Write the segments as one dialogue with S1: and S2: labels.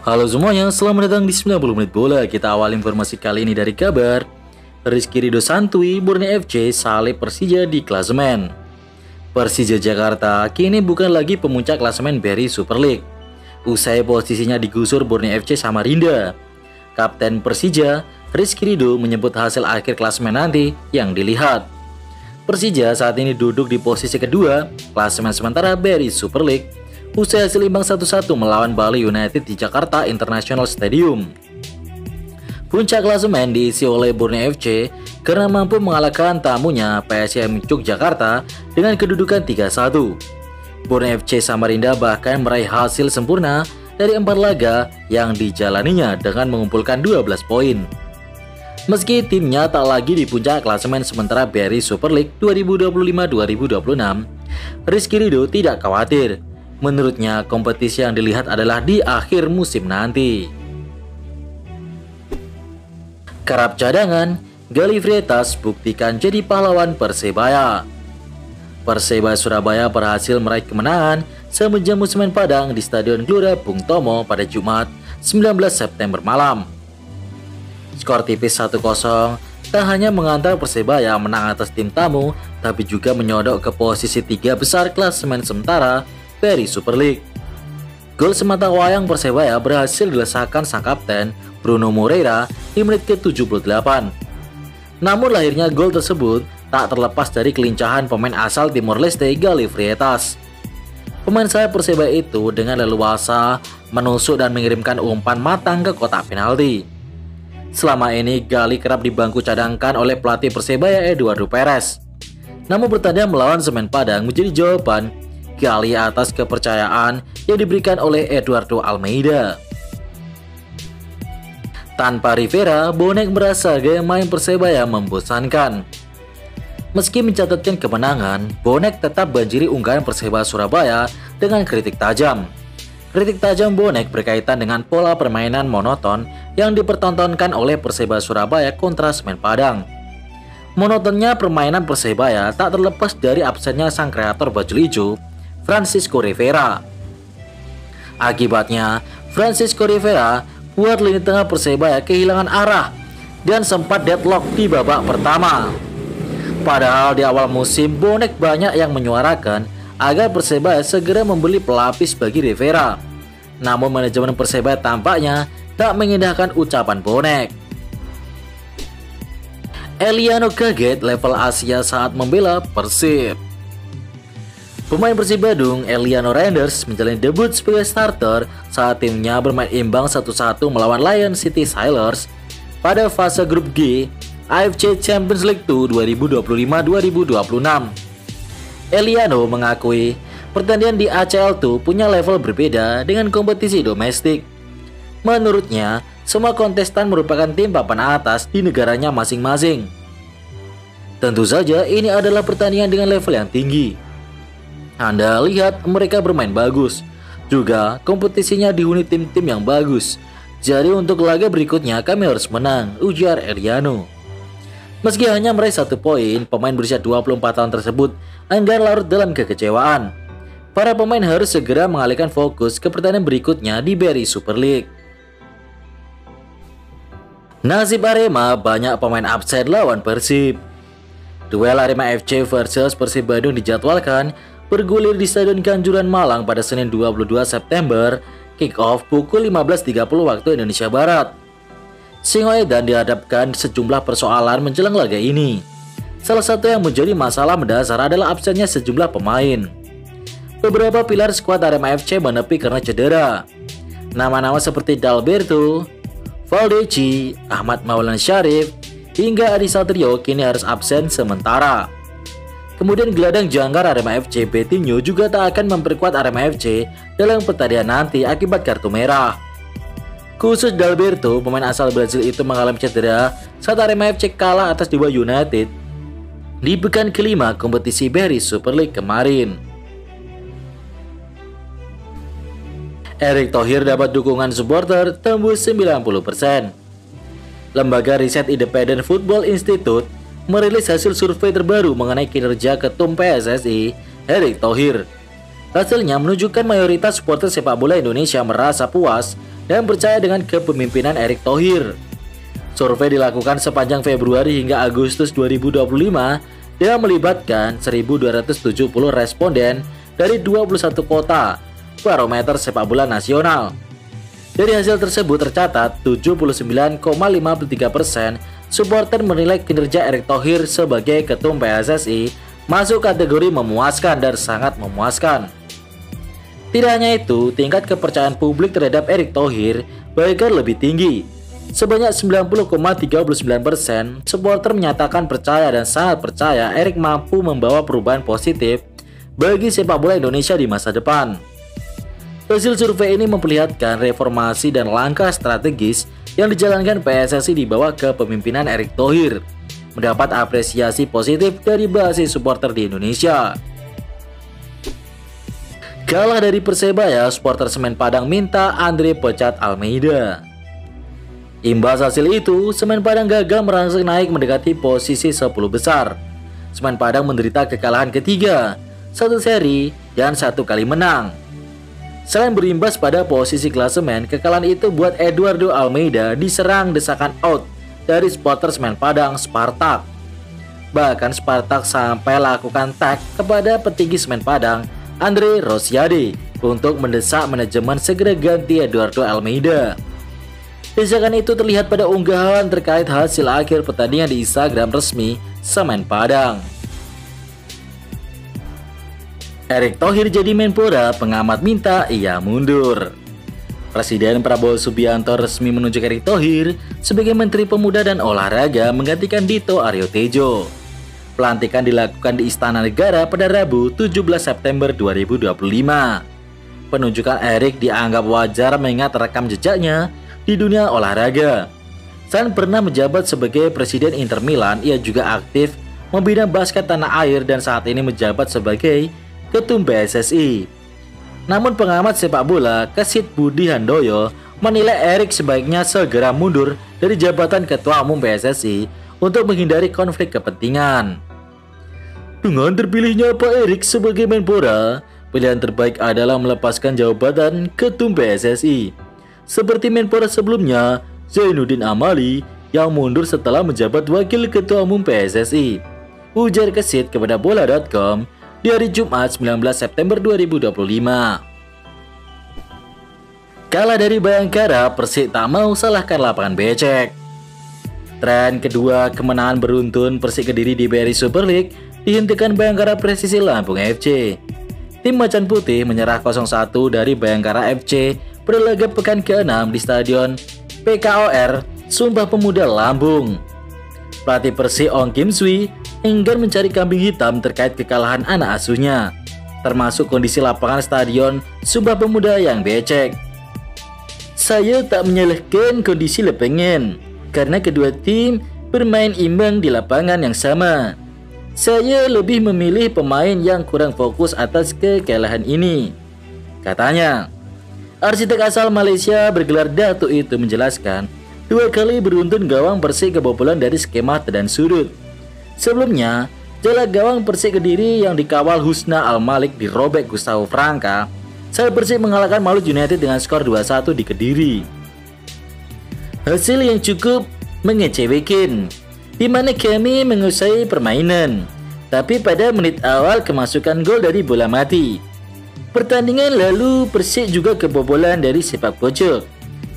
S1: Halo semuanya, selamat datang di 90 Menit Bola. Kita awal informasi kali ini dari kabar Rizky Ridho Santuy, Borneo FC salib Persija di klasemen. Persija Jakarta kini bukan lagi pemuncak klasemen BRI Super League. Usai posisinya digusur Borneo FC Samarinda, Kapten Persija, Rizky Ridho menyebut hasil akhir klasemen nanti yang dilihat. Persija saat ini duduk di posisi kedua klasemen sementara BRI Super League usai hasil imbang 1-1 melawan Bali United di Jakarta International Stadium. Puncak klasemen diisi oleh Borneo FC karena mampu mengalahkan tamunya PSM Yogyakarta dengan kedudukan 3-1. Borneo FC Samarinda bahkan meraih hasil sempurna dari 4 laga yang dijalaninya dengan mengumpulkan 12 poin. Meski timnya tak lagi di puncak klasemen sementara BRI Super League 2025-2026, Rizky Ridho tidak khawatir. Menurutnya, kompetisi yang dilihat adalah di akhir musim nanti. Kerap cadangan, Galih Freitas buktikan jadi pahlawan Persebaya. Persebaya Surabaya berhasil meraih kemenangan semenjamu Semen Padang di Stadion Gelora Bung Tomo pada Jumat 19 September malam. Skor tipis 1-0 tak hanya mengantar Persebaya menang atas tim tamu, tapi juga menyodok ke posisi 3 besar klasemen sementara BRI Super League. Gol semata wayang Persebaya berhasil dilesakan sang kapten Bruno Moreira di menit ke-78. Namun lahirnya gol tersebut tak terlepas dari kelincahan pemain asal Timor Leste Galih Freitas. Pemain sayap Persebaya itu dengan leluasa menusuk dan mengirimkan umpan matang ke kotak penalti. Selama ini Galih kerap dibangku cadangkan oleh pelatih Persebaya Eduardo Perez. Namun pertandingan melawan Semen Padang menjadi jawaban Galih atas kepercayaan yang diberikan oleh Eduardo Almeida. Tanpa Rivera, bonek merasa gaya main Persebaya membosankan. Meski mencatatkan kemenangan, bonek tetap banjiri unggahan Persebaya Surabaya dengan kritik tajam. Kritik tajam bonek berkaitan dengan pola permainan monoton yang dipertontonkan oleh Persebaya Surabaya kontra Semen Padang. Monotonnya permainan Persebaya tak terlepas dari absennya sang kreator baju hijau, Francisco Rivera. Akibatnya, Francisco Rivera buat lini tengah Persebaya kehilangan arah dan sempat deadlock di babak pertama. Padahal di awal musim bonek banyak yang menyuarakan agar Persebaya segera membeli pelapis bagi Rivera. Namun manajemen Persebaya tampaknya tak mengindahkan ucapan bonek. Eliano kaget level Asia saat membela Persib. Pemain Persib Bandung, Eliano Reinders, menjalani debut sebagai starter saat timnya bermain imbang 1-1 melawan Lion City Sailors pada fase grup G AFC Champions League 2 2025-2026. Eliano mengakui pertandingan di ACL 2 punya level berbeda dengan kompetisi domestik. Menurutnya, semua kontestan merupakan tim papan atas di negaranya masing-masing. Tentu saja ini adalah pertandingan dengan level yang tinggi. Anda lihat mereka bermain bagus. Juga kompetisinya dihuni tim-tim yang bagus. Jadi untuk laga berikutnya kami harus menang, ujar Eliano. Meski hanya meraih 1 poin, pemain berusia 24 tahun tersebut enggan larut dalam kekecewaan. Para pemain harus segera mengalihkan fokus ke pertandingan berikutnya di BRI Super League. Nasib Arema, banyak pemain absen lawan Persib. Duel Arema FC versus Persib Bandung dijadwalkan bergulir di Stadion Kanjuruhan Malang pada Senin 22 September, kick-off pukul 15.30 waktu Indonesia Barat. Singoedan dihadapkan sejumlah persoalan menjelang laga ini. Salah satu yang menjadi masalah mendasar adalah absennya sejumlah pemain. Beberapa pilar skuad Arema FC menepi karena cedera. Nama-nama seperti Dalberto, Valdeci, Ahmad Maulana Syarif, hingga Adi Satrio kini harus absen sementara. Kemudian gelandang jangkar Arema FC Betinho juga tak akan memperkuat Arema FC dalam pertandingan nanti akibat kartu merah. Khusus Dalberto, pemain asal Brazil itu mengalami cedera saat Arema FC kalah atas Dewa United di pekan kelima kompetisi BRI Super League kemarin. Erick Thohir dapat dukungan supporter tembus 90%. Lembaga riset Independent Football Institute merilis hasil survei terbaru mengenai kinerja Ketum PSSI, Erick Thohir. Hasilnya menunjukkan mayoritas supporter sepak bola Indonesia merasa puas dan percaya dengan kepemimpinan Erick Thohir. Survei dilakukan sepanjang Februari hingga Agustus 2025 dengan melibatkan 1.270 responden dari 21 kota barometer sepak bola nasional. Dari hasil tersebut tercatat 79,53% supporter menilai kinerja Erick Thohir sebagai ketum PSSI masuk kategori memuaskan dan sangat memuaskan. Tidak hanya itu, tingkat kepercayaan publik terhadap Erick Thohir bahkan lebih tinggi. Sebanyak 90,39% supporter menyatakan percaya dan sangat percaya Erick mampu membawa perubahan positif bagi sepak bola Indonesia di masa depan. Hasil survei ini memperlihatkan reformasi dan langkah strategis yang dijalankan PSSI di bawah kepemimpinan Erick Thohir mendapat apresiasi positif dari basis supporter di Indonesia. Kalah dari Persebaya, supporter Semen Padang minta Andre pecat Almeida. Imbas hasil itu, Semen Padang gagal merangsek naik mendekati posisi 10 besar. Semen Padang menderita kekalahan ketiga, 1 seri, dan 1 kali menang. Selain berimbas pada posisi klasemen, kekalahan itu buat Eduardo Almeida diserang desakan out dari supporter Semen Padang, Spartak. Bahkan Spartak sampai lakukan tag kepada petinggi Semen Padang, Andre Rosiade, untuk mendesak manajemen segera ganti Eduardo Almeida. Desakan itu terlihat pada unggahan terkait hasil akhir pertandingan di Instagram resmi Semen Padang. Erick Thohir jadi Menpora, pengamat minta ia mundur. Presiden Prabowo Subianto resmi menunjuk Erick Thohir sebagai Menteri Pemuda dan Olahraga menggantikan Dito Aryo Tejo. Pelantikan dilakukan di Istana Negara pada Rabu 17 September 2025. Penunjukan Erick dianggap wajar mengingat rekam jejaknya di dunia olahraga. Selain pernah menjabat sebagai Presiden Inter Milan, ia juga aktif membina basket tanah air dan saat ini menjabat sebagai Ketum PSSI. Namun pengamat sepak bola Kesit Budi Handoyo menilai Erick sebaiknya segera mundur dari jabatan Ketua Umum PSSI untuk menghindari konflik kepentingan. Dengan terpilihnya Pak Erick sebagai Menpora, pilihan terbaik adalah melepaskan jabatan Ketum PSSI. Seperti Menpora sebelumnya, Zainuddin Amali yang mundur setelah menjabat Wakil Ketua Umum PSSI. Ujar Kesit kepada bola.com di hari Jumat 19 September 2025. Kalah dari Bayangkara, Persik tak mau salahkan lapangan becek. Tren kedua kemenangan beruntun Persik Kediri di BRI Super League dihentikan Bayangkara Presisi Lampung FC. Tim Macan Putih menyerah 0-1 dari Bayangkara FC pada laga pekan ke-6 di Stadion PKOR Sumpah Pemuda Lampung. Pelatih Persik Ong Kim Sui enggan mencari kambing hitam terkait kekalahan anak asuhnya, termasuk kondisi lapangan Stadion Sumpah Pemuda yang becek. Saya tak menyalahkan kondisi lapangan, karena kedua tim bermain imbang di lapangan yang sama. Saya lebih memilih pemain yang kurang fokus atas kekalahan ini, katanya. Arsitek asal Malaysia bergelar Datuk itu menjelaskan 2 kali beruntun gawang Persik kebobolan dari skema dan sudut. Sebelumnya, jala gawang Persik Kediri yang dikawal Husna Al-Malik dirobek Gustavo Franca saat Persik mengalahkan Malut United dengan skor 2-1 di Kediri. Hasil yang cukup mengecewakan, di mana kami menguasai permainan, tapi pada menit awal kemasukan gol dari bola mati. Pertandingan lalu Persik juga kebobolan dari sepak pojok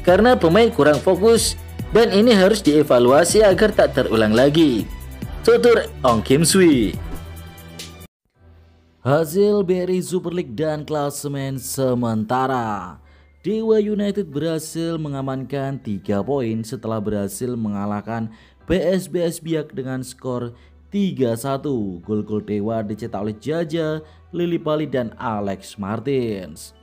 S1: karena pemain kurang fokus dan ini harus dievaluasi agar tak terulang lagi, tutur Ong Kim Sui. Hasil BRI Super League dan klasemen sementara. Dewa United berhasil mengamankan 3 poin setelah berhasil mengalahkan PSBS Biak dengan skor 3-1. Gol-gol Dewa dicetak oleh Jaja, Lili Pali dan Alex Martins.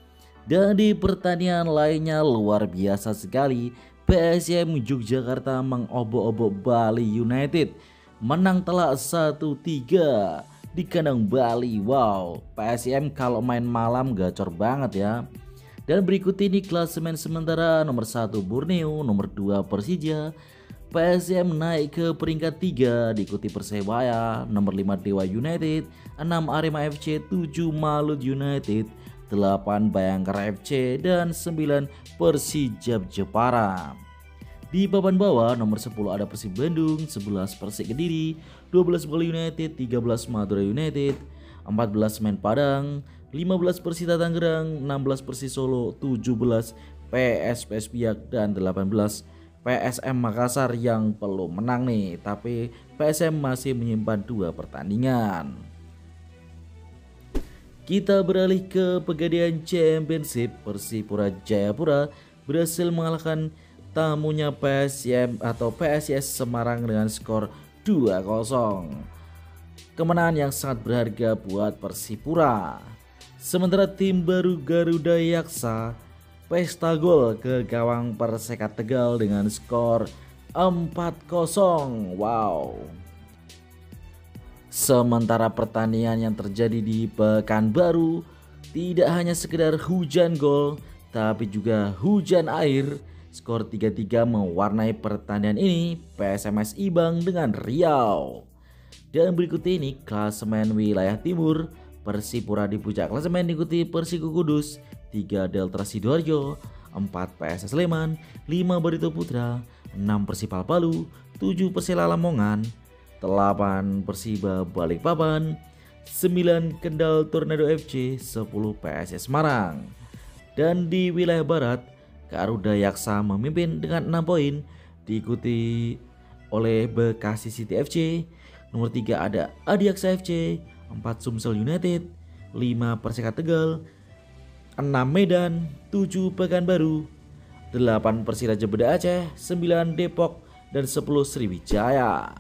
S1: Dan di pertandingan lainnya luar biasa sekali, PSM Yogyakarta mengobok-obok Bali United, menang telak 1-3 di kandang Bali. Wow, PSM kalau main malam gacor banget ya. Dan berikut ini klasemen sementara: nomor 1 Borneo, nomor 2 Persija. PSM naik ke peringkat 3 diikuti Persebaya, nomor 5 Dewa United, 6 Arema FC, 7 Malut United, 8 Bayangkara FC, dan 9 Persija Jepara. Di papan bawah nomor 10 ada Persib Bandung, 11 Persik Kediri, 12 Bali United, 13 Madura United, 14 Semen Padang, 15 Persita Tangerang, 16 Persis Solo, 17 PS Biak, dan 18 PSM Makassar yang belum menang nih, tapi PSM masih menyimpan 2 pertandingan. Kita beralih ke Pegadaian Championship. Persipura Jayapura berhasil mengalahkan tamunya PSIS Semarang dengan skor 2-0. Kemenangan yang sangat berharga buat Persipura. Sementara tim baru Garuda Yaksa pesta gol ke gawang Persekat Tegal dengan skor 4-0. Wow. Sementara pertandingan yang terjadi di Pekanbaru tidak hanya sekedar hujan gol, tapi juga hujan air. Skor 3-3 mewarnai pertandingan ini. PSMS imbang dengan Riau. Dan berikut ini klasemen wilayah timur. Persipura di puncak klasemen diikuti Persiku Kudus, 3 Delta Sidoarjo, 4 PSS Sleman, 5 Barito Putra, 6 Persipal Palu, 7 Persela Lamongan, 8 Persiba Balikpapan, 9 Kendal Tornado FC, 10 PSS Semarang. Dan di wilayah barat, Garuda Yaksa memimpin dengan 6 poin, diikuti oleh Bekasi City FC. Nomor 3 ada Adiaksa FC, 4 Sumsel United, 5 Persekat Tegal, 6 Medan, 7 Pekanbaru, 8 Persiraja Banda Aceh, 9 Depok, dan 10 Sriwijaya.